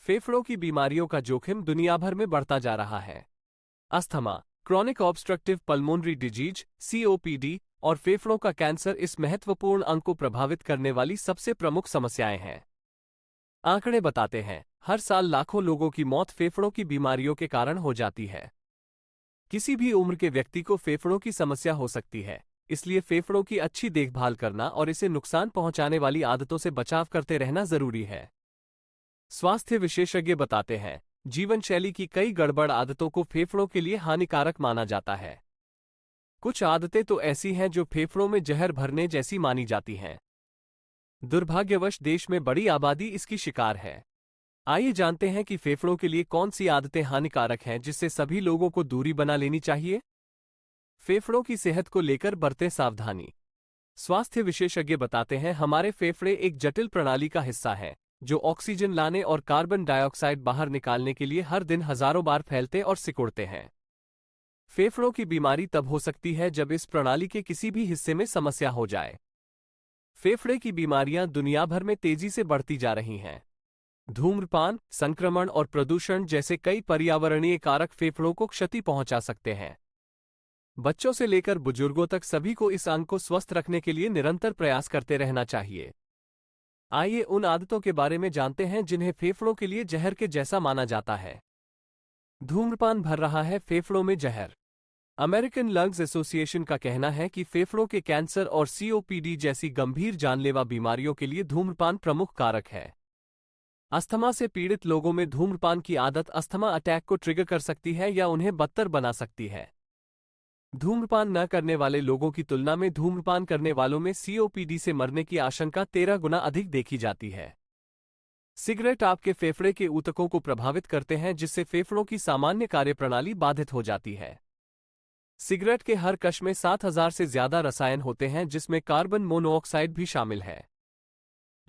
फेफड़ों की बीमारियों का जोखिम दुनिया भर में बढ़ता जा रहा है। Asthma, chronic obstructive pulmonary disease (COPD) और फेफड़ों का कैंसर इस महत्वपूर्ण अंग को प्रभावित करने वाली सबसे प्रमुख समस्याएं हैं। आंकड़े बताते हैं, हर साल लाखों लोगों की मौत फेफड़ों की बीमारियों के कारण हो जाती है। किसी भी उम्र के व्यक्ति को फेफड़ों की समस्या हो सकती है, इसलिए फेफड़ों की अच्छी देखभाल करना और इसे नुकसान पहुंचाने वाली आदतों से बचाव करते रहना जरूरी है। स्वास्थ्य विशेषज्ञ बताते हैं, जीवन शैली की कई गड़बड़ आदतों को फेफड़ों के लिए हानिकारक माना जाता है। कुछ आदतें तो ऐसी हैं जो फेफड़ों में जहर भरने जैसी मानी जाती हैं। दुर्भाग्यवश देश में बड़ी आबादी इसकी शिकार है। आइए जानते हैं कि फेफड़ों के लिए कौन सी आदतें हानिकारक हैं जिससे सभी लोगों को दूरी बना लेनी चाहिए। फेफड़ों की सेहत को लेकर बरतें सावधानी। स्वास्थ्य विशेषज्ञ बताते हैं, हमारे फेफड़े एक जटिल प्रणाली का हिस्सा है जो ऑक्सीजन लाने और कार्बन डाइऑक्साइड बाहर निकालने के लिए हर दिन हजारों बार फैलते और सिकुड़ते हैं। फेफड़ों की बीमारी तब हो सकती है जब इस प्रणाली के किसी भी हिस्से में समस्या हो जाए। फेफड़े की बीमारियां दुनिया भर में तेजी से बढ़ती जा रही हैं। धूम्रपान, संक्रमण और प्रदूषण जैसे कई पर्यावरणीय कारक फेफड़ों को क्षति पहुंचा सकते हैं। बच्चों से लेकर बुजुर्गों तक सभी को इस अंग को स्वस्थ रखने के लिए निरंतर प्रयास करते रहना चाहिए। आइए उन आदतों के बारे में जानते हैं जिन्हें फेफड़ों के लिए जहर के जैसा माना जाता है। धूम्रपान भर रहा है फेफड़ों में जहर। अमेरिकन लंग्स एसोसिएशन का कहना है कि फेफड़ों के कैंसर और COPD जैसी गंभीर जानलेवा बीमारियों के लिए धूम्रपान प्रमुख कारक है। अस्थमा से पीड़ित लोगों में धूम्रपान की आदत अस्थमा अटैक को ट्रिगर कर सकती है या उन्हें बदतर बना सकती है। धूम्रपान न करने वाले लोगों की तुलना में धूम्रपान करने वालों में COPD से मरने की आशंका 13 गुना अधिक देखी जाती है। सिगरेट आपके फेफड़े के ऊतकों को प्रभावित करते हैं, जिससे फेफड़ों की सामान्य कार्यप्रणाली बाधित हो जाती है। सिगरेट के हर कश में 7000 से ज्यादा रसायन होते हैं, जिसमें कार्बन मोनोऑक्साइड भी शामिल है।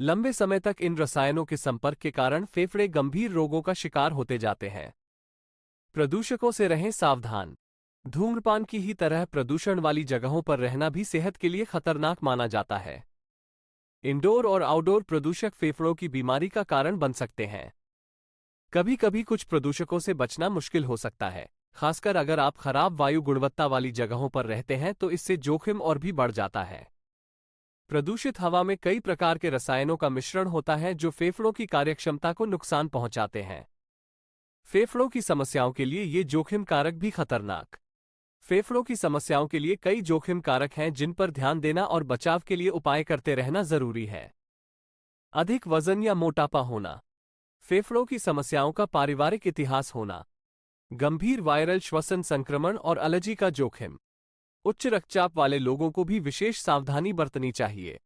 लंबे समय तक इन रसायनों के संपर्क के कारण फेफड़े गंभीर रोगों का शिकार होते जाते हैं। प्रदूषकों से रहें सावधान। धूम्रपान की ही तरह प्रदूषण वाली जगहों पर रहना भी सेहत के लिए खतरनाक माना जाता है। इंडोर और आउटडोर प्रदूषक फेफड़ों की बीमारी का कारण बन सकते हैं। कभी कभी कुछ प्रदूषकों से बचना मुश्किल हो सकता है, खासकर अगर आप खराब वायु गुणवत्ता वाली जगहों पर रहते हैं तो इससे जोखिम और भी बढ़ जाता है। प्रदूषित हवा में कई प्रकार के रसायनों का मिश्रण होता है जो फेफड़ों की कार्यक्षमता को नुकसान पहुंचाते हैं। फेफड़ों की समस्याओं के लिए ये जोखिम कारक भी खतरनाक। फेफड़ों की समस्याओं के लिए कई जोखिम कारक हैं जिन पर ध्यान देना और बचाव के लिए उपाय करते रहना जरूरी है। अधिक वजन या मोटापा होना, फेफड़ों की समस्याओं का पारिवारिक इतिहास होना, गंभीर वायरल श्वसन संक्रमण और एलर्जी का जोखिम। उच्च रक्तचाप वाले लोगों को भी विशेष सावधानी बरतनी चाहिए।